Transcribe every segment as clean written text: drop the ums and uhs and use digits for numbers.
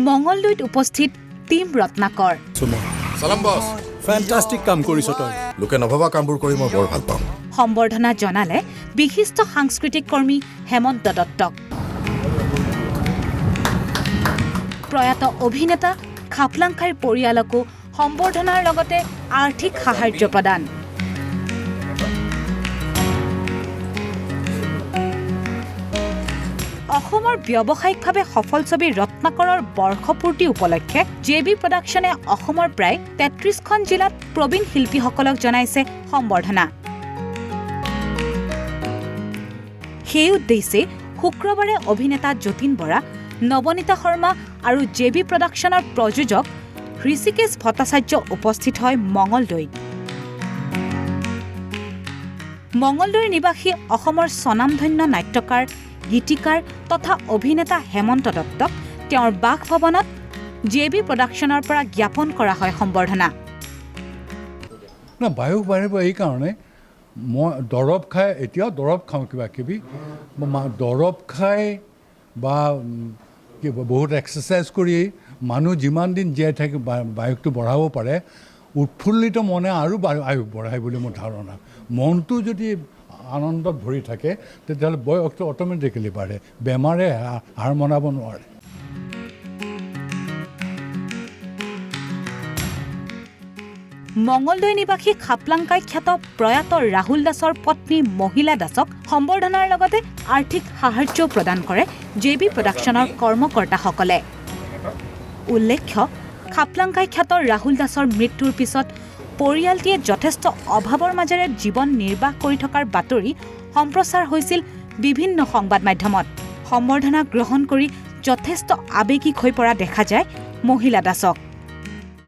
মঙলদৈত উপস্থিত টিম ৰত্নাকৰ। সালাম বস, ফ্যান্টাস্টিক কাম কৰিছ তই। লোকে নভবা কামবোৰ কৰি মই বৰ ভাল পাওঁ। সম্বৰ্ধনা জনালে বিশিষ্ট সাংস্কৃতিক কৰ্মী হেমন্ত দত্তক। প্ৰয়াত অভিনেতা খাপলাংখাইৰ পৰিয়ালকো সম্বৰ্ধনাৰ লগতে আৰ্থিক সাহায্য প্ৰদান। অসমৰ ব্যৱসায়িকভাৱে সফল ছবি ৰত্নাকৰৰ বৰ্ষপূৰ্তি উপলক্ষে জেবি প্ৰডাকশ্যনে অসমৰ প্ৰায় ৩৩খন জিলাত প্ৰবীণ শিল্পীসকলক জনাইছে সম্বৰ্ধনা। সেই উদ্দেশ্যে শুক্ৰবাৰে অভিনেতা যতীন বৰা, নৱনীতা শৰ্মা আৰু জেবি প্ৰডাকশ্যনৰ প্ৰযোজক ঋষিকেশ ভট্টাচাৰ্য উপস্থিত হয় মঙলদৈত। মঙলদৈৰ নিবাসী অসমৰ স্বনামধন্য নাট্যকাৰ, গীতিকাৰ তথা অভিনেতা হেমন্ত দত্তক তেওঁৰ বাসভৱনত জেবি প্ৰডাকশ্যনৰ পৰা জ্ঞাপন কৰা হয় সম্বৰ্ধনা। বায়ুস বাঢ়িব এইকাৰণে মই দৰৱ খাই, এতিয়াও দৰৱ খাওঁ কিবা কিবি, দৰৱ খাই বা বহুত এক্সাৰচাইজ কৰি মানুহ যিমান দিন জীয়াই থাকে বায়ুসটো বঢ়াব পাৰে, উৎফুল্লিত মনে আৰু আয়ুস বঢ়ায় বুলি মোৰ ধাৰণা। মনটো যদি আনন্দত ভৰি থাকে তেতিয়াহ'লে বয়সটো অট'মেটিকেলি বাঢ়ে, বেমাৰে হাৰ মনাব নোৱাৰে। মঙলদৈ নিবাসী খাপলাংকাই খ্যাত প্ৰয়াত ৰাহুল দাসৰ পত্নী মহিলা দাসক সম্বৰ্ধনাৰ লগতে আৰ্থিক সাহায্য প্ৰদান কৰে জেবি প্ৰডাকশ্যনৰ কৰ্মকৰ্তাসকলে। উল্লেখ্য, খাপলাংকাই খ্যাত ৰাহুল দাসৰ মৃত্যুৰ পিছত পৰিয়ালটিয়ে যথেষ্ট অভাৱৰ মাজেৰে জীৱন নিৰ্বাহ কৰি থকাৰ বাতৰি সম্প্ৰচাৰ হৈছিল বিভিন্ন সংবাদ মাধ্যমত। সম্বৰ্ধনা গ্ৰহণ কৰি যথেষ্ট আৱেগিক হৈ পৰা দেখা যায় মহিলা দাসক।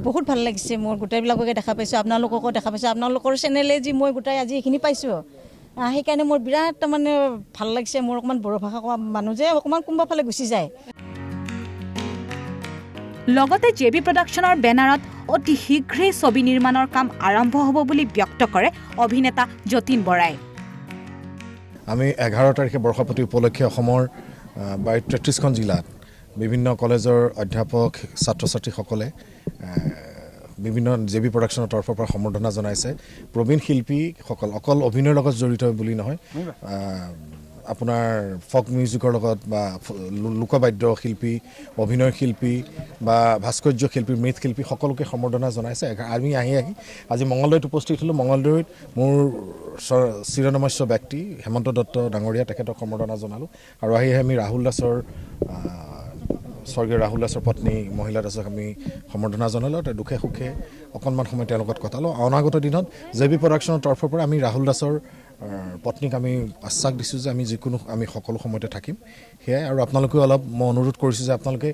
বহুত ভাল লাগিছে, মোৰ গোটেইবিলাককে দেখা পাইছোঁ, আপোনালোককো দেখা পাইছোঁ, আপোনালোকৰ চেনেলে যি মই গোটাই আজি এইখিনি পাইছোঁ, সেইকাৰণে মোৰ বিৰাট তাৰমানে ভাল লাগিছে। মোৰ অকণমান বড়ো ভাষা কোৱা মানুহ যে অকণমান কোনোবা ফালে গুচি যায়। লগতে জেবি প্ৰডাকশ্যনৰ বেনাৰত অতি শীঘ্ৰেই ছবি নিৰ্মাণৰ কাম আৰম্ভ হ'ব বুলি ব্যক্ত কৰে অভিনেতা যতীন বৰাই। আমি 11 তাৰিখে বৰ্ষপূৰ্তি উপলক্ষে অসমৰ 33খন জিলাত বিভিন্ন কলেজৰ অধ্যাপক, ছাত্ৰ ছাত্ৰীসকলে বিভিন্ন জেবি প্ৰডাকশ্যনৰ তৰফৰ পৰা সম্বৰ্ধনা জনাইছে। প্ৰবীণ শিল্পীসকল অকল অভিনয়ৰ লগত জড়িত বুলি নহয়, আপোনাৰ ফক মিউজিকৰ লগত বা লোকবাদ্য শিল্পী, অভিনয় শিল্পী বা ভাস্কৰ্য শিল্পী, মৃৎশিল্পী সকলোকে সম্বৰ্ধনা জনাইছে। আমি আহি আজি মঙলদৈত উপস্থিত হ'লোঁ। মঙলদৈত মোৰ চিৰনমস্য ব্যক্তি হেমন্ত দত্ত ডাঙৰীয়া, তেখেতক সম্বৰ্ধনা জনালোঁ। আৰু আহি আমি ৰাহুল দাসৰ স্বৰ্গীয় ৰাহুল দাসৰ পত্নী মহিলা দাসক আমি সম্বৰ্ধনা জনালোঁ। দুখে সুখে অকণমান সময় তেওঁৰ লগত কটালোঁ। অনাগত দিনত জেবি প্ৰডাকশ্যনৰ তৰফৰ পৰা আমি ৰাহুল দাসৰ পত্নীক আমি আশ্বাস দিছোঁ যে আমি সকলো সময়তে থাকিম। সেয়াই। আৰু আপোনালোকেও অলপ মই অনুৰোধ কৰিছোঁ যে আপোনালোকে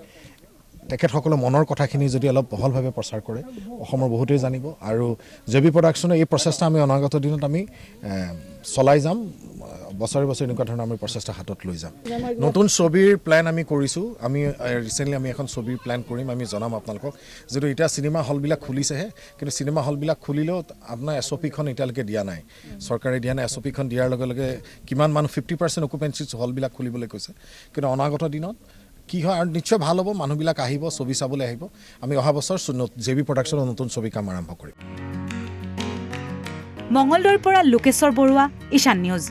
তেখেতসকলৰ মনৰ কথাখিনি যদি অলপ বহলভাৱে প্ৰচাৰ কৰে, অসমৰ বহুতেই জানিব। আৰু জেবি প্ৰডাকশ্যনৰ এই প্ৰচেষ্টা আমি অনাগত দিনত আমি চলাই যাম। বছৰে বছৰে এনেকুৱা ধৰণৰ আমি প্ৰচেষ্টা হাতত লৈ যাম। নতুন ছবিৰ প্লেন আমি কৰিছোঁ। আমি ৰিচেণ্টলি আমি এখন ছবিৰ প্লেন কৰিম, আমি জনাম আপোনালোকক। যিটো এতিয়া চিনেমা হলবিলাক খুলিছেহে, কিন্তু চিনেমা হলবিলাক খুলিলেও আপোনাৰ SOPখন এতিয়ালৈকে দিয়া নাই, চৰকাৰে দিয়া নাই। SOPখন দিয়াৰ লগে লগে কিমান মানুহ 50% অকুপেঞ্চি হলবিলাক খুলিবলৈ কৈছে। কিন্তু অনাগত দিনত কি হয়, আৰু নিশ্চয় ভাল হ'ব, মানুহবিলাক আহিব, ছবি চাবলৈ আহিব। আমি অহা বছৰ জেবি প্ৰডাকশ্যনৰ নতুন ছবি কাম আৰম্ভ কৰিম। মঙলদৈৰ পৰা লোকেশ্বৰ বৰুৱা, ঈশান নিউজ।